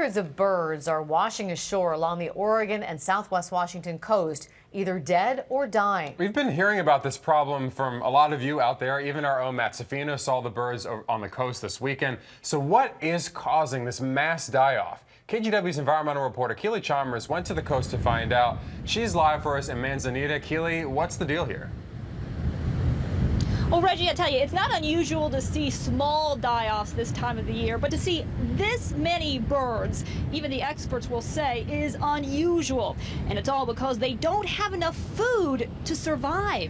Hundreds of birds are washing ashore along the Oregon and Southwest Washington coast, either dead or dying. We've been hearing about this problem from a lot of you out there. Even our own Matt Safina saw the birds on the coast this weekend. So what is causing this mass die-off? KGW's environmental reporter Keely Chalmers went to the coast to find out. She's live for us in Manzanita. Keely, what's the deal here? Well, Reggie, I tell you, it's not unusual to see small die-offs this time of the year, but to see this many birds, even the experts will say, is unusual. And it's all because they don't have enough food to survive.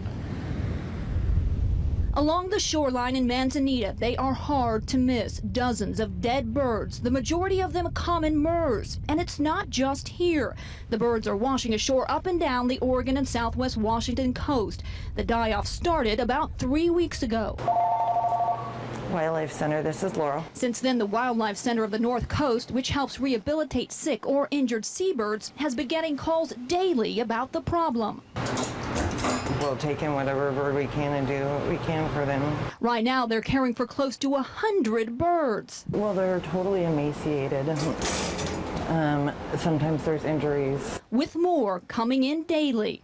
Along the shoreline in Manzanita, they are hard to miss. Dozens of dead birds, the majority of them common murres. And it's not just here. The birds are washing ashore up and down the Oregon and Southwest Washington coast. The die-off started about 3 weeks ago. Wildlife Center, this is Laurel. Since then, the Wildlife Center of the North Coast, which helps rehabilitate sick or injured seabirds, has been getting calls daily about the problem. We'll take in whatever bird we can and do what we can for them. Right now, they're caring for close to 100 birds. Well, they're totally emaciated. Sometimes there's injuries. With more coming in daily.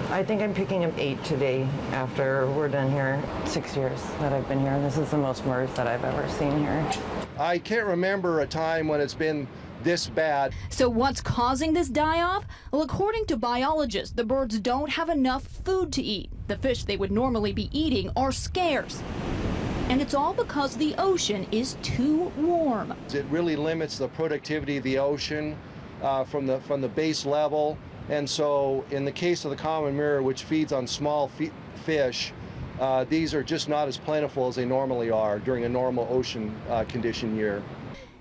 I think I'm picking up 8 today after we're done here. 6 years that I've been here, and this is the most murres that I've ever seen here. I can't remember a time when it's been this bad. So what's causing this die-off? Well, according to biologists, the birds don't have enough food to eat. The fish they would normally be eating are scarce. And it's all because the ocean is too warm. It really limits the productivity of the ocean from the base level. And so in the case of the common murre, which feeds on small fish, these are just not as plentiful as they normally are during a normal ocean condition year.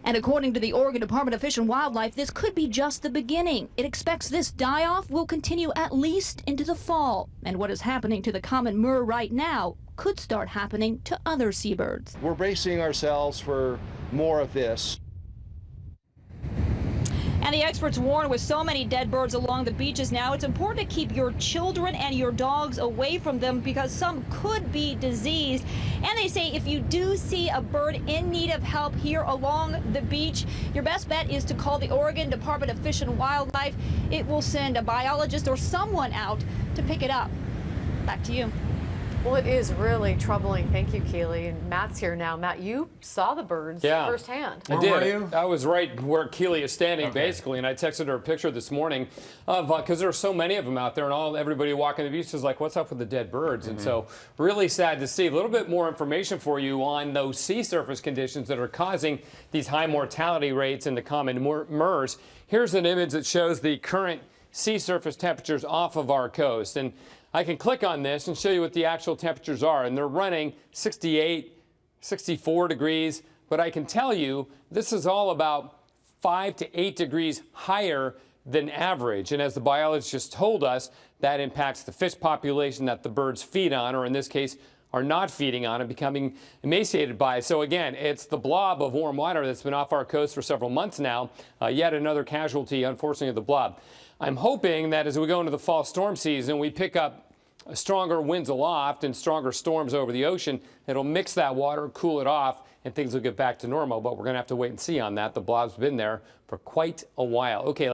And according to the Oregon Department of Fish and Wildlife, this could be just the beginning. It expects this die-off will continue at least into the fall. And what is happening to the common murre right now could start happening to other seabirds. We're bracing ourselves for more of this. And the experts warn, with so many dead birds along the beaches now, it's important to keep your children and your dogs away from them because some could be diseased. And they say if you do see a bird in need of help here along the beach, your best bet is to call the Oregon Department of Fish and Wildlife. It will send a biologist or someone out to pick it up. Back to you. Well, it is really troubling. Thank you, Keely. And Matt's here now. Matt, you saw the birds firsthand. I did. Where were you? I was right where Keely is standing, basically, and I texted her a picture this morning because there are so many of them out there, and everybody walking the beach is like, what's up with the dead birds? And so really sad to see. A little bit more information for you on those sea surface conditions that are causing these high mortality rates in the common murres. Here's an image that shows the current sea surface temperatures off of our coast. And I can click on this and show you what the actual temperatures are, and they're running 68, 64 degrees, but I can tell you this is all about 5 to 8 degrees higher than average, and as the biologist just told us, that impacts the fish population that the birds feed on, or in this case, are not feeding on and becoming emaciated by. So again, it's the blob of warm water that's been off our coast for several months now, yet another casualty, unfortunately, of the blob. I'm hoping that as we go into the fall storm season, we pick up stronger winds aloft and stronger storms over the ocean. It'll mix that water, cool it off, and things will get back to normal. But we're going to have to wait and see on that. The blob's been there for quite a while. Okay.